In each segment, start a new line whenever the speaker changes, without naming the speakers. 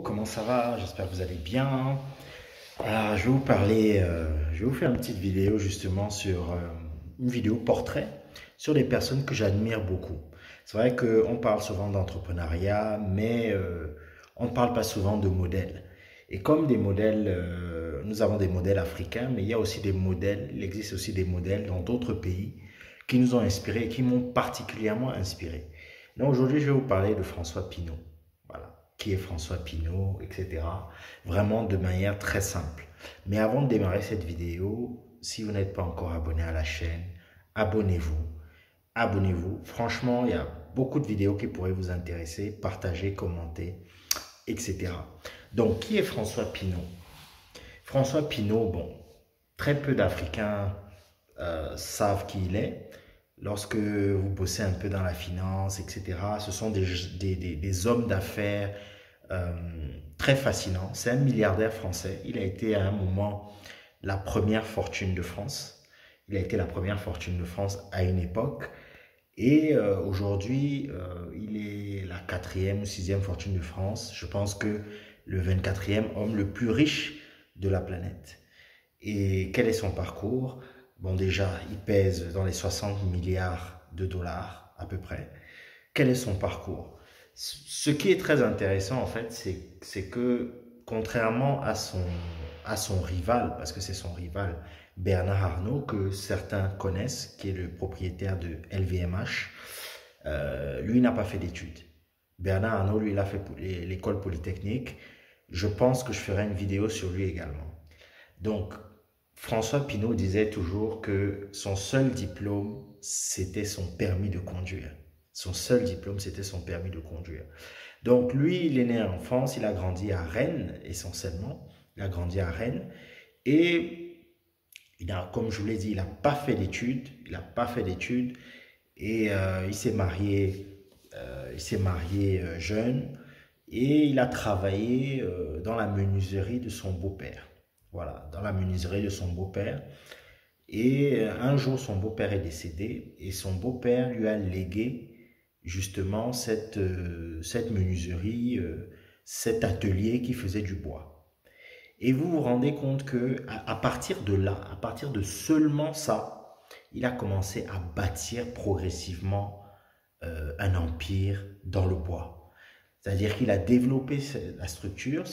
Comment ça va? J'espère que vous allez bien. Alors, je vais vous faire une petite vidéo justement sur une vidéo portrait sur des personnes que j'admire beaucoup. C'est vrai qu'on parle souvent d'entrepreneuriat, mais on ne parle pas souvent de modèles. Et comme des modèles, nous avons des modèles africains, mais il y a aussi des modèles, il existe aussi des modèles dans d'autres pays qui nous ont inspirés et qui m'ont particulièrement inspiré. Donc aujourd'hui, je vais vous parler de François Pinault. Voilà, qui est François Pinault, etc. Vraiment de manière très simple. Mais avant de démarrer cette vidéo, si vous n'êtes pas encore abonné à la chaîne, abonnez-vous. Abonnez-vous. Franchement, il y a beaucoup de vidéos qui pourraient vous intéresser. Partagez, commentez, etc. Donc, qui est François Pinault? François Pinault, bon, très peu d'Africains savent qui il est. Lorsque vous bossez un peu dans la finance, etc., ce sont des hommes d'affaires euh, très fascinants. C'est un milliardaire français. Il a été à un moment la première fortune de France. Il a été la première fortune de France à une époque. Et aujourd'hui, il est la quatrième ou sixième fortune de France. Je pense que le 24e homme le plus riche de la planète. Et quel est son parcours? Bon, déjà, il pèse dans les 60 milliards de dollars à peu près. Quel est son parcours? Ce qui est très intéressant, en fait, c'est que contrairement à son rival, parce que c'est son rival, Bernard Arnault, que certains connaissent, qui est le propriétaire de LVMH, lui n'a pas fait d'études. Bernard Arnault, lui, il a fait l'école polytechnique. Je pense que je ferai une vidéo sur lui également. Donc, François Pinault disait toujours que son seul diplôme, c'était son permis de conduire. Son seul diplôme, c'était son permis de conduire. Donc lui, il est né en France, il a grandi à Rennes essentiellement. Il a grandi à Rennes et comme je vous l'ai dit, il n'a pas fait d'études. Il n'a pas fait d'études et il s'est marié jeune et il a travaillé dans la menuiserie de son beau-père. Voilà, dans la menuiserie de son beau-père. Et un jour, son beau-père est décédé et son beau-père lui a légué justement cette menuiserie, cet atelier qui faisait du bois. Et vous vous rendez compte que à partir de là, à partir de seulement ça, il a commencé à bâtir progressivement un empire dans le bois. C'est-à-dire qu'il a développé la structure,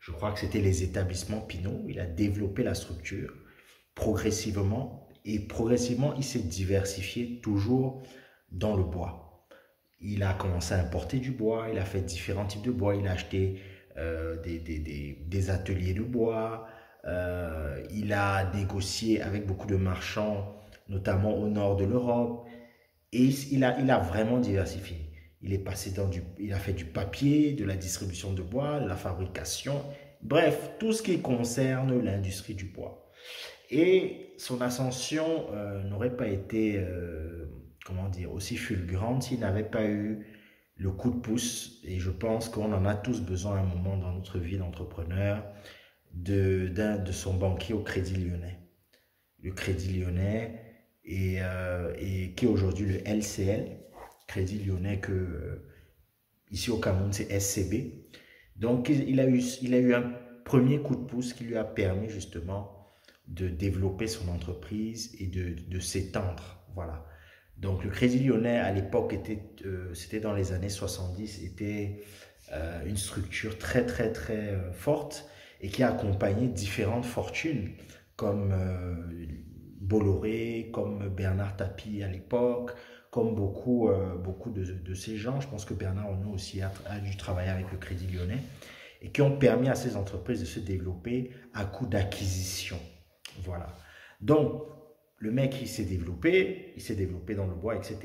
je crois que c'était les établissements Pinault, il a développé la structure progressivement et progressivement il s'est diversifié toujours dans le bois. Il a commencé à importer du bois, il a fait différents types de bois, il a acheté des ateliers de bois, il a négocié avec beaucoup de marchands, notamment au nord de l'Europe, et il a vraiment diversifié. Il a fait du papier, de la distribution de bois, de la fabrication, bref, tout ce qui concerne l'industrie du bois. Et son ascension n'aurait pas été, comment dire, aussi fulgurante s'il n'avait pas eu le coup de pouce. Et je pense qu'on en a tous besoin à un moment dans notre vie d'entrepreneur, de son banquier au Crédit Lyonnais. Le Crédit Lyonnais et qui est aujourd'hui le LCL, Crédit Lyonnais que ici au Cameroun c'est SCB. Donc il a eu un premier coup de pouce qui lui a permis justement de développer son entreprise et de s'étendre. Voilà. Donc le Crédit Lyonnais à l'époque c'était dans les années 70, était une structure très forte et qui a accompagné différentes fortunes comme Bolloré, comme Bernard Tapie à l'époque, comme beaucoup de ces gens. Je pense que Bernard Arnault aussi a dû travailler avec le Crédit Lyonnais et qui ont permis à ces entreprises de se développer à coup d'acquisition. Voilà. Donc, le mec, il s'est développé dans le bois, etc.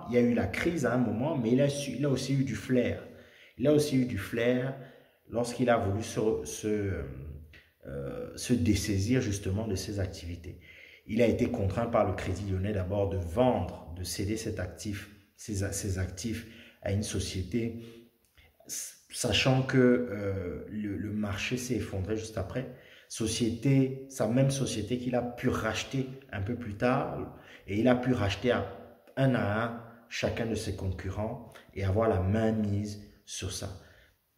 Il y a eu la crise à un moment, mais il a aussi eu du flair. Il a aussi eu du flair lorsqu'il a voulu se dessaisir justement de ses activités. Il a été contraint par le Crédit Lyonnais d'abord de vendre, de céder ses actifs à une société, sachant que le marché s'est effondré juste après. Sa même société qu'il a pu racheter un peu plus tard, et il a pu racheter à un chacun de ses concurrents et avoir la main mise sur ça.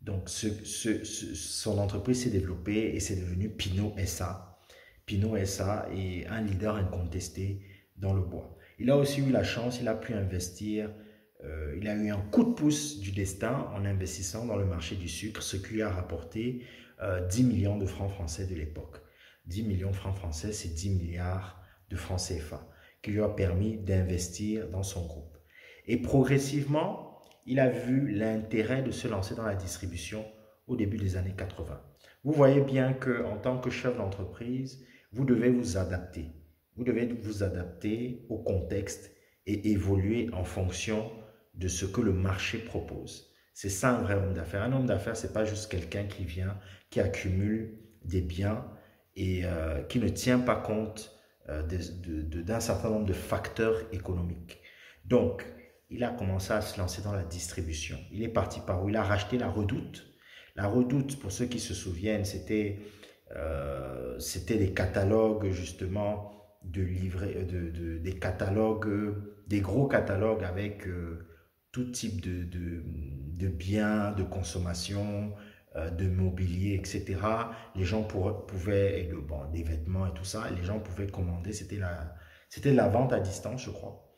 Donc, son entreprise s'est développée et c'est devenu Pinot SA. Pinot SA est un leader incontesté dans le bois. Il a aussi eu la chance, il a pu investir, il a eu un coup de pouce du destin en investissant dans le marché du sucre, ce qui lui a rapporté 10 millions de francs français de l'époque. 10 millions de francs français, c'est 10 milliards de francs CFA, qui lui a permis d'investir dans son groupe. Et progressivement, il a vu l'intérêt de se lancer dans la distribution au début des années 80. Vous voyez bien qu'en tant que chef d'entreprise, vous devez vous adapter. Vous devez vous adapter au contexte et évoluer en fonction de ce que le marché propose. C'est ça un vrai homme d'affaires. Un homme d'affaires, ce n'est pas juste quelqu'un qui vient, qui accumule des biens et qui ne tient pas compte d'un certain nombre de facteurs économiques. Donc, il a commencé à se lancer dans la distribution. Il est parti par où? Il a racheté la Redoute. La Redoute, pour ceux qui se souviennent, c'était des catalogues justement des catalogues, des gros catalogues avec tout type de biens, de consommation, de mobilier, etc. Les gens pouvaient, bon, des vêtements et tout ça, les gens pouvaient commander, c'était la vente à distance, je crois.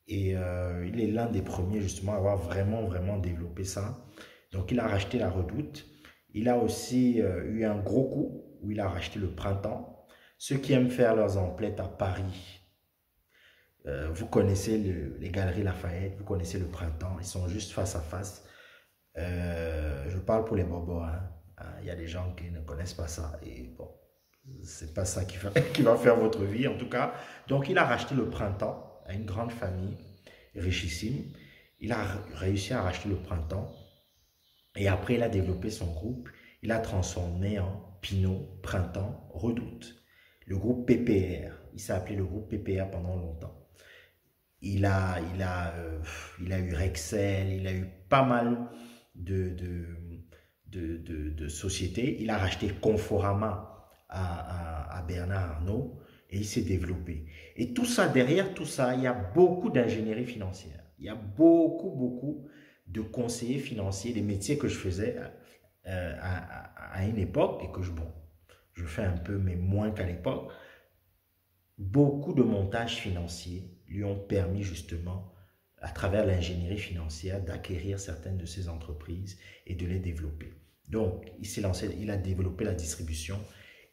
Et il est l'un des premiers justement à avoir vraiment développé ça. Donc il a racheté la Redoute. Il a aussi eu un gros coup où il a racheté le Printemps. Ceux qui aiment faire leurs emplettes à Paris, vous connaissez les Galeries Lafayette, vous connaissez le Printemps, ils sont juste face à face. Je parle pour les bobos, hein. Il y a des gens qui ne connaissent pas ça et bon, c'est pas ça qui va faire votre vie en tout cas. Donc il a racheté le Printemps à une grande famille richissime. Il a réussi à racheter le Printemps et après il a développé son groupe. Il a transformé en Pinot, Printemps, Redoute. Le groupe PPR, il s'est appelé le groupe PPR pendant longtemps. Il a eu Rexel, il a eu pas mal de sociétés. Il a racheté Conforama à Bernard Arnault et il s'est développé. Et tout ça, derrière tout ça, il y a beaucoup d'ingénierie financière. Il y a beaucoup de conseillers financiers, des métiers que je faisais à une époque et que je fais un peu, mais moins qu'à l'époque. Beaucoup de montages financiers lui ont permis justement, à travers l'ingénierie financière, d'acquérir certaines de ces entreprises et de les développer. Donc, il s'est lancé, il a développé la distribution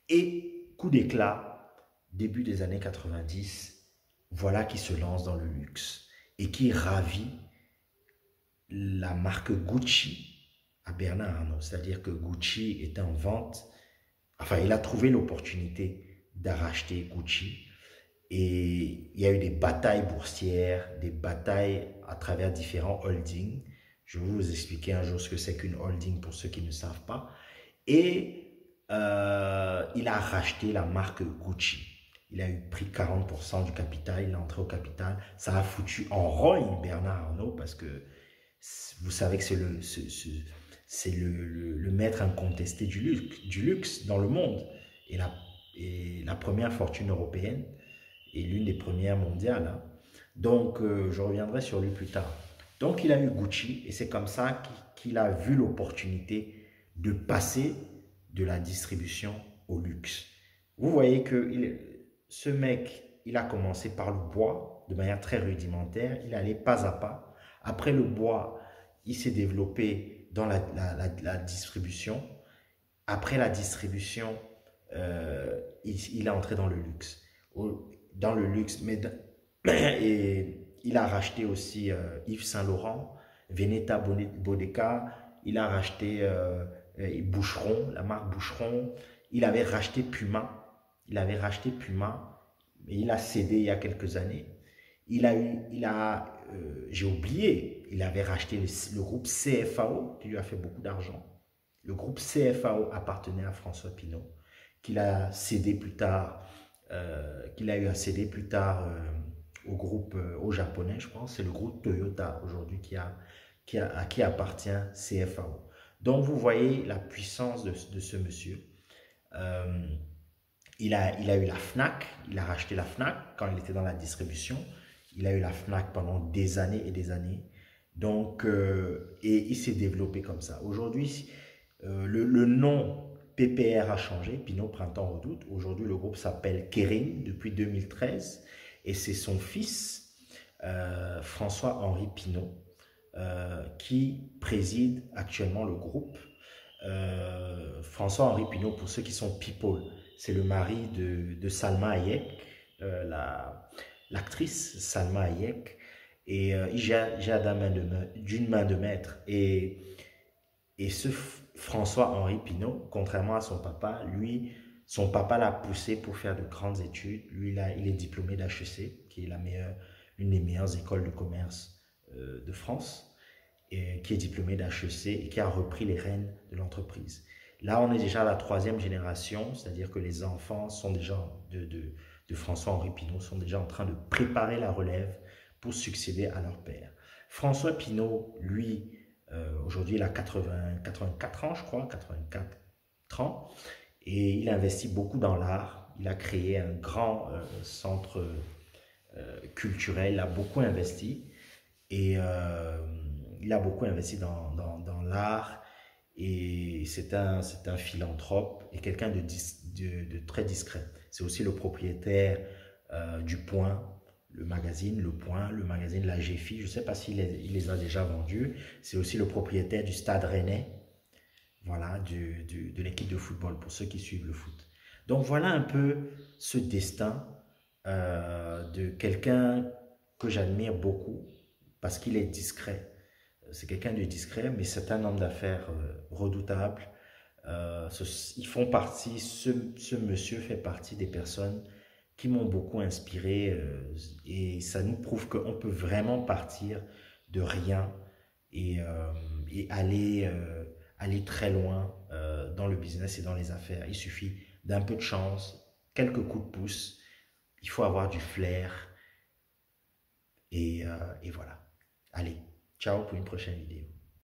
et coup d'éclat, début des années 90, voilà qui se lance dans le luxe et qui ravit la marque Gucci à Bernard Arnault. C'est-à-dire que Gucci était en vente, enfin, il a trouvé l'opportunité de racheter Gucci. Et il y a eu des batailles boursières, des batailles à travers différents holdings. Je vais vous expliquer un jour ce que c'est qu'une holding pour ceux qui ne savent pas. Et il a racheté la marque Gucci. Il a eu pris 40% du capital, il est entré au capital. Ça a foutu en rogne Bernard Arnault parce que vous savez que c'est le maître incontesté du luxe dans le monde. Et la première fortune européenne et l'une des premières mondiales. Hein. Donc, je reviendrai sur lui plus tard. Donc, il a eu Gucci et c'est comme ça qu'il a vu l'opportunité de passer de la distribution au luxe. Vous voyez que ce mec, il a commencé par le bois de manière très rudimentaire. Il allait pas à pas. Après le bois, il s'est développé dans la distribution. Après la distribution, il est entré dans le luxe. Dans le luxe, et il a racheté aussi Yves Saint Laurent, Veneta Bodeca, il a racheté Boucheron, la marque Boucheron, il avait racheté Puma, et il a cédé il y a quelques années. J'ai oublié, il avait racheté le groupe CFAO, qui lui a fait beaucoup d'argent. Le groupe CFAO appartenait à François Pinault, qu'il a cédé plus tard. Qu'il a eu à céder plus tard au groupe, au japonais, je pense. C'est le groupe Toyota aujourd'hui à qui appartient CFAO. Donc, vous voyez la puissance de ce monsieur. Il a eu la FNAC, il a racheté la FNAC quand il était dans la distribution. Il a eu la FNAC pendant des années et des années. Donc, et il s'est développé comme ça. Aujourd'hui, Le nom PPR a changé, Pinot Printemps Redoute. Aujourd'hui, le groupe s'appelle Kering depuis 2013 et c'est son fils, François-Henri Pinault, qui préside actuellement le groupe. François-Henri Pinault, pour ceux qui sont people, c'est le mari de Salma Hayek, l'actrice Salma Hayek, et il gère d'une main de maître. Et ce François-Henri Pinault, contrairement à son papa, lui, son papa l'a poussé pour faire de grandes études. Lui, là, il est diplômé d'HEC, qui est une des meilleures écoles de commerce de France, et qui est diplômé d'HEC et qui a repris les rênes de l'entreprise. Là, on est déjà à la troisième génération, c'est-à-dire que les enfants sont déjà de François-Henri Pinault sont déjà en train de préparer la relève pour succéder à leur père. François Pinault, lui, aujourd'hui, il a 84 ans, je crois, 84 ans, et il investit beaucoup dans l'art. Il a créé un grand centre culturel, il a beaucoup investi, et il a beaucoup investi dans l'art, et c'est un philanthrope et quelqu'un de très discret. C'est aussi le propriétaire du Point, le magazine Le Point, le magazine La GFI. Je ne sais pas s'il les a déjà vendus. C'est aussi le propriétaire du Stade Rennais, voilà, de l'équipe de football, pour ceux qui suivent le foot. Donc voilà un peu ce destin de quelqu'un que j'admire beaucoup parce qu'il est discret. C'est quelqu'un de discret, mais c'est un homme d'affaires redoutable. Ils font partie, ce monsieur fait partie des personnes qui m'ont beaucoup inspiré et ça nous prouve qu'on peut vraiment partir de rien et aller très loin dans le business et dans les affaires. Il suffit d'un peu de chance, quelques coups de pouce, il faut avoir du flair et voilà. Allez, ciao pour une prochaine vidéo.